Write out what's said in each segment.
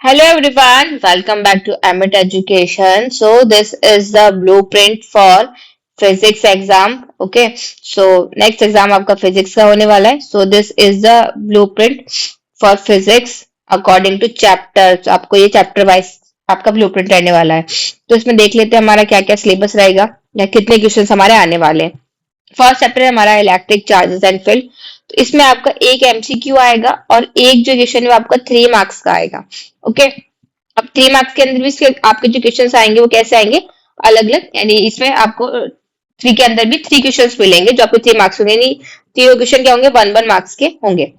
Hello everyone, welcome back to Amit Education. So this is the blueprint for physics exam. Okay, so next exam आपका physics का होने वाला है. So this is the blueprint for physics according to chapter. So आपको ये chapter wise आपका blueprint रहने वाला है. तो इसमें देख लेते हैं हमारा क्या क्या syllabus रहेगा या कितने क्वेश्चन हमारे आने वाले हैं. फर्स्ट चैप्टर है हमारा इलेक्ट्रिक चार्जेस एंड फील्ड। तो इसमें आपका एक एमसीक्यू आएगा और एक जो क्वेश्चन है वो आपका 3 मार्क्स का आएगा। ओके, अब 3 मार्क्स के अंदर भी इसके आपके जो क्वेश्चन आएंगे वो कैसे आएंगे, अलग अलग, यानी इसमें आपको 3 के अंदर भी 3 क्वेश्चन मिलेंगे जो आपको 3 मार्क्स होंगे, यानी तीनों क्वेश्चन क्या होंगे, 1 1 मार्क्स के होंगे।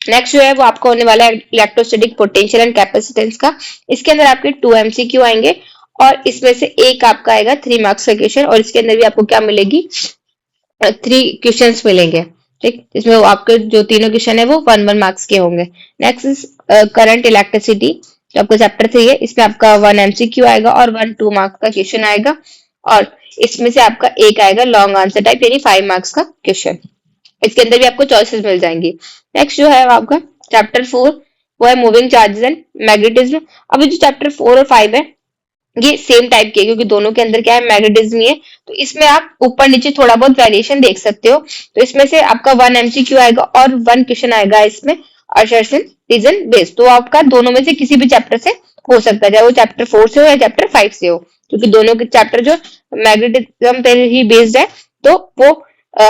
नेक्स्ट जो है वो आपका होने वाला है इलेक्ट्रोस्टैटिक पोटेंशियल एंड कैपेसिटेंस का। इसके अंदर आपके 2 एमसीक्यू आएंगे और इसमें से एक आपका आएगा 3 मार्क्स का क्वेश्चन और इसके अंदर भी आपको क्या मिलेगी, 3 क्वेश्चंस मिलेंगे। ठीक, इसमें आपके जो तीनों क्वेश्चन है वो 1 1 मार्क्स के होंगे। नेक्स्ट इज करंट इलेक्ट्रिसिटी, जो आपका चैप्टर 3 है, इसमें आपका 1 एमसीक्यू आएगा और 1 2 मार्क्स का क्वेश्चन आएगा और इसमें से आपका एक आएगा लॉन्ग आंसर टाइप यानी 5 मार्क्स का क्वेश्चन। इसके अंदर भी आपको चॉइसेस मिल जाएंगी। नेक्स्ट जो है वो आपका चैप्टर 4, वो है मूविंग चार्जेस एंड मैग्नेटिज्म। अभी जो चैप्टर 4 और 5 है ये सेम टाइप के, क्योंकि दोनों के अंदर क्या है, मैग्नेटिज्म ही है, तो इसमें आप ऊपर नीचे थोड़ा बहुत वेरिएशन देख सकते हो। तो इसमें से आपका 1 एमसीक्यू आएगा और 1 क्वेश्चन आएगा इसमें असर्शन रीजन बेस्ड। तो आपका दोनों में से किसी भी चैप्टर से हो सकता है, चाहे वो चैप्टर 4 से हो या चैप्टर 5 से हो, क्योंकि दोनों के चैप्टर जो मैग्नेटिज्म पे ही बेस्ड है, तो वो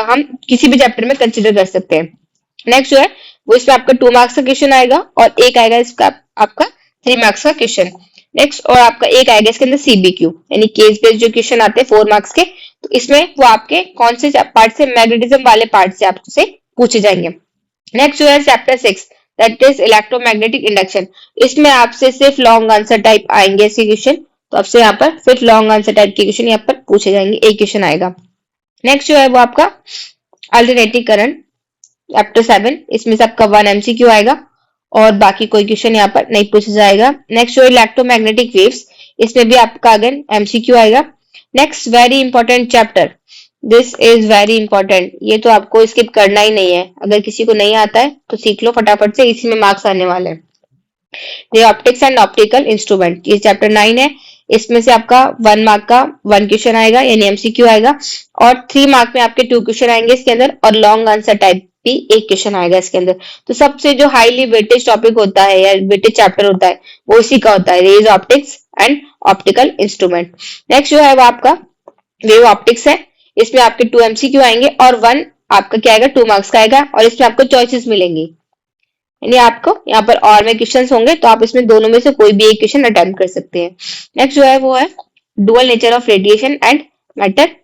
हम किसी भी चैप्टर में कंसिडर कर सकते हैं। नेक्स्ट जो है वो इसमें आपका 2 मार्क्स का क्वेश्चन आएगा और एक आएगा इसका आपका 3 मार्क्स का क्वेश्चन। नेक्स्ट और आपका एक आएगा इसके अंदर सीबीक्यू यानी केस बेस्ड जो क्वेश्चन आते हैं 4 मार्क्स के, तो इसमें वो आपके कौन से पार्ट से, मैग्नेटिज्म वाले पार्ट से आपसे पूछे जाएंगे। नेक्स्ट जो है chapter 6, that is electromagnetic induction. इसमें आपसे सिर्फ लॉन्ग आंसर टाइप आएंगे ऐसे क्वेश्चन, तो आपसे यहाँ पर सिर्फ लॉन्ग आंसर टाइप के क्वेश्चन यहाँ पर पूछे जाएंगे, एक क्वेश्चन आएगा। नेक्स्ट जो है वो आपका अल्टरनेटिव करंट चैप्टर 7, इसमें से आपका 1 एमसीक्यू आएगा और बाकी कोई क्वेश्चन यहाँ पर नहीं पूछा जाएगा। नेक्स्ट जो इलेक्ट्रोमैग्नेटिक वेव्स, इसमें भी आपका अगेन एमसीक्यू आएगा। Next very important chapter, this is very important, ये तो आपको स्किप करना ही नहीं है, अगर किसी को नहीं आता है तो सीख लो फटाफट से, इसी में मार्क्स आने वाले हैं। ये ऑप्टिक्स एंड ऑप्टिकल इंस्ट्रूमेंट, ये चैप्टर 9 है। इसमें से आपका 1 मार्क का 1 क्वेश्चन आएगा यानी एमसीक्यू आएगा और 3 मार्क में आपके 2 क्वेश्चन आएंगे इसके अंदर और लॉन्ग आंसर टाइप भी एक क्वेश्चन आएगा इसके अंदर। तो सबसे जो हाईली वेटेज टॉपिक होता है या वेटेज चैप्टर होता है वो इसी का होता है, rays optics and optical instrument. Next जो है वो आपका वेव ऑप्टिक्स है, इसमें आपके 2 एमसीक्यू आएंगे और 1 आपका क्या आएगा, 2 मार्क्स का आएगा और इसमें आपको चॉइसेस मिलेंगी, यानी आपको यहाँ पर और में क्वेश्चंस होंगे तो आप इसमें दोनों में से कोई भी एक क्वेश्चन अटेम्प्ट कर सकते हैं। नेक्स्ट जो है वो है dual nature of radiation and matter.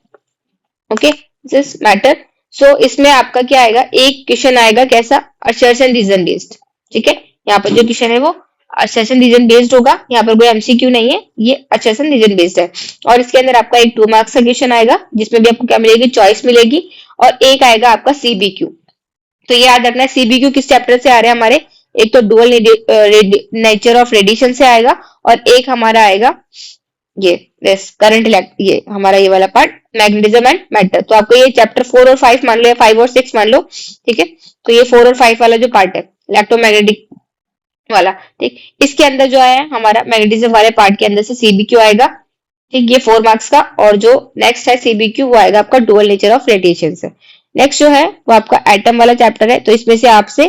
Okay, this matter, so इसमें आपका क्या आएगा, एक क्वेश्चन आएगा कैसा, असर्शन रीजन बेस्ड। ठीक है, यहाँ पर जो क्वेश्चन है वो असर्शन रीजन बेस्ड होगा, यहाँ पर कोई एमसीक्यू नहीं है, ये असर्शन रीजन बेस्ड है और इसके अंदर आपका एक 2 मार्क्स का क्वेश्चन आएगा जिसमें भी आपको क्या मिलेगी, चॉइस मिलेगी और एक आएगा आपका सीबीक्यू। तो ये याद रखना है सीबीक्यू किस चैप्टर से आ रहे हैं हमारे, एक तो डुअल नेचर ऑफ रेडिएशन से आएगा और एक हमारा आएगा ये करंट इलेक्ट, ये हमारा ये वाला पार्ट मैग्नेटिज्म एंड मैटर। तो आपको ये चैप्टर 4 और 5 मान लो या 5 और 6 मान लो। ठीक है, तो ये 4 और 5 वाला जो पार्ट है इलेक्ट्रोमैग्नेटिक वाला, ठीक, इसके अंदर जो है हमारा मैग्नेटिज्म वाले पार्ट के अंदर से सीबीक्यू आएगा। ठीक, ये 4 मार्क्स का और जो नेक्स्ट है सीबीक्यू वो आएगा आपका डुअल नेचर ऑफ रेडिएशन से। नेक्स्ट जो है वो आपका एटम वाला चैप्टर है, तो इसमें से आपसे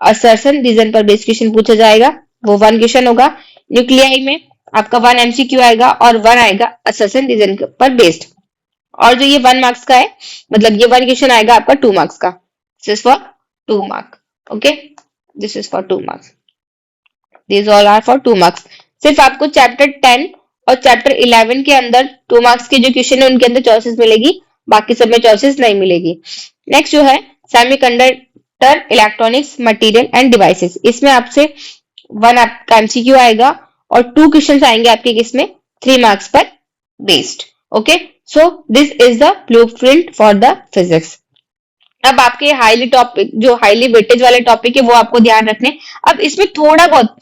असर्शन रीजन पर बेस्ड क्वेश्चन पूछा जाएगा, वो 1 क्वेश्चन होगा। न्यूक्लियाई में आपका 1 एमसीक्यू आएगा और 1 आएगा असर्शन रीजन पर बेस्ड और जो ये 1 मार्क्स का है, मतलब ये 1 क्वेश्चन आएगा आपका 2 मार्क्स का, this is for 2 mark. Okay, this is for 2 marks, this all are for 2 marks. सिर्फ आपको चैप्टर 10 और चैप्टर 11 के अंदर 2 मार्क्स के जो क्वेश्चन है उनके अंदर चॉइसेस मिलेगी, बाकी सब में चॉइसेस नहीं मिलेगी। नेक्स्ट जो है semiconductor electronics material end devices, इसमें आपसे 1 आपका एमसीक्यू आएगा और 2 क्वेश्चन आएंगे आपके इसमें 3 मार्क्स पर based. Okay, so this is the blueprint for the physics. अब आपके हाईली टॉपिक, जो हाईली वेटेज वाले टॉपिक है वो आपको ध्यान रखने। अब इसमें थोड़ा बहुत,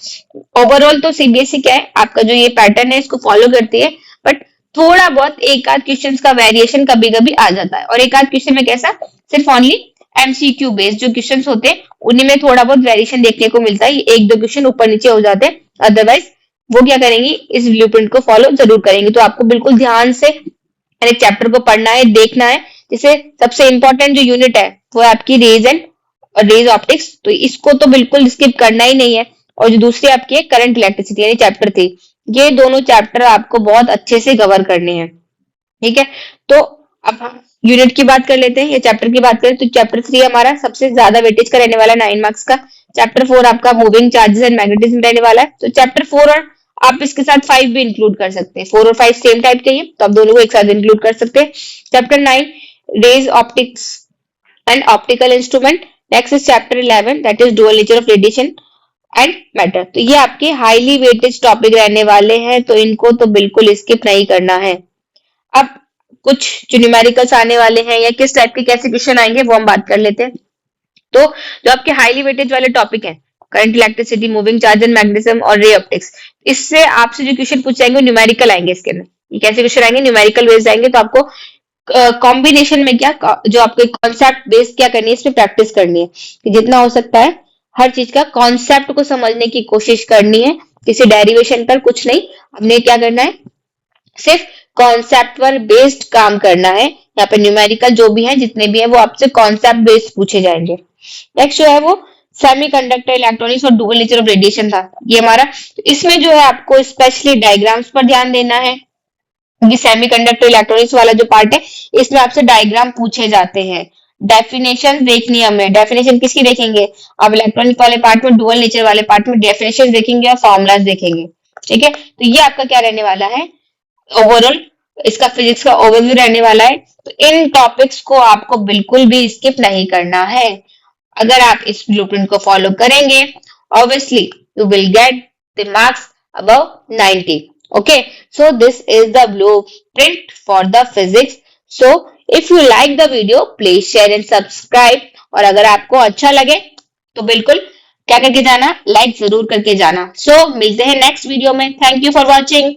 ओवरऑल तो सीबीएसई क्या है आपका जो ये पैटर्न है इसको फॉलो करती है, बट थोड़ा बहुत एक आध क्वेश्चन का वेरिएशन कभी कभी आ जाता है और एक आध क्वेश्चन में कैसा, सिर्फ ओनली एमसीक्यू बेस्ड जो क्वेश्चंस होते हैं उन्हीं में थोड़ा बहुत वेरिएशन देखने को मिलता है, एक दो क्वेश्चन ऊपर नीचे हो जाते हैं, अदरवाइज वो क्या करेंगी, इस ब्लूप्रिंट को फॉलो जरूर करेंगे। तो आपको बिल्कुल ध्यान से हर एक चैप्टर को पढ़ना है, देखना है। जैसे सबसे इंपॉर्टेंट जो यूनिट है वो है आपकी रेज एंड रेज ऑप्टिक्स, तो इसको तो बिल्कुल स्किप करना ही नहीं है। और जो दूसरी आपकी है करंट इलेक्ट्रिसिटी यानी चैप्टर 3, ये दोनों चैप्टर आपको बहुत अच्छे से कवर करने हैं, ठीक है। तो अब हम यूनिट की बात कर लेते हैं या चैप्टर की बात करें तो चैप्टर 3 हमारा सबसे ज्यादा वेटेज का रहने वाला है 9 मार्क्स का। चैप्टर 4 आपका मूविंग चार्जेस एंड मैग्नेटिज्म रहने वाला है। तो चैप्टर 4 और आप इसके साथ 5 भी इंक्लूड कर सकते हैं, 4 और 5 सेम टाइप के हैं तो आप दोनों को एक साथ इंक्लूड कर सकते हैं। Chapter 9 rays optics and optical instrument. Next is chapter 11 that is dual nature of radiation and matter. तो ये आपके हाईली वेटेज टॉपिक रहने वाले हैं, तो इनको तो बिल्कुल स्किप नहीं करना है। अब कुछ जो न्यूमेरिकल्स आने वाले हैं या किस टाइप के कैसे क्वेश्चन आएंगे वो हम बात कर लेते हैं। तो जो आपके हाईली वेटेज वाले टॉपिक हैं current electricity, moving charge and magnetism और रे ऑप्टिक्स, इससे आपसे जो क्वेश्चन पूछे जाएंगे न्यूमेरिकल आएंगे। इसके अंदर ये कैसे क्वेश्चन आएंगे, न्यूमेरिकल बेस्ड आएंगे। तो आपको कॉम्बिनेशन में क्या जो आपके कॉन्सेप्ट बेस्ड क्या करनी है, इसमें प्रैक्टिस करनी है कि जितना हो सकता है हर चीज का कॉन्सेप्ट को समझने की कोशिश करनी है, किसी डेरिवेशन पर कुछ नहीं। हमने क्या करना है, सिर्फ कॉन्सेप्ट पर बेस्ड काम करना है। यहाँ पे न्यूमेरिकल जो भी है जितने भी है वो आपसे कॉन्सेप्ट बेस्ड पूछे जाएंगे। नेक्स्ट जो है वो सेमीकंडक्टर इलेक्ट्रॉनिक्स और डुअल नेचर ऑफ रेडिएशन था ये हमारा। तो इसमें जो है आपको स्पेशली डायग्राम्स पर ध्यान देना है। ये सेमीकंडक्टर इलेक्ट्रॉनिक्स वाला जो पार्ट है इसमें आपसे डायग्राम पूछे जाते हैं। डेफिनेशन देखनी है हमें, डेफिनेशन किसकी देखेंगे, आप इलेक्ट्रॉनिक वाले पार्ट में, डुअल नेचर वाले पार्ट में डेफिनेशन देखेंगे और फॉर्मुलाज देखेंगे, ठीक है। तो ये आपका क्या रहने वाला है, ओवरऑल इसका फिजिक्स का ओवरव्यू रहने वाला है। तो इन टॉपिक्स को आपको बिल्कुल भी स्किप नहीं करना है। अगर आप इस ब्लूप्रिंट को फॉलो करेंगे obviously you will get the marks above 90. Okay, so this is the blueprint for the physics. So if you like the video please share and subscribe, और अगर आपको अच्छा लगे तो बिल्कुल क्या करके जाना, लाइक जरूर करके जाना। सो मिलते हैं नेक्स्ट वीडियो में। Thank you for watching.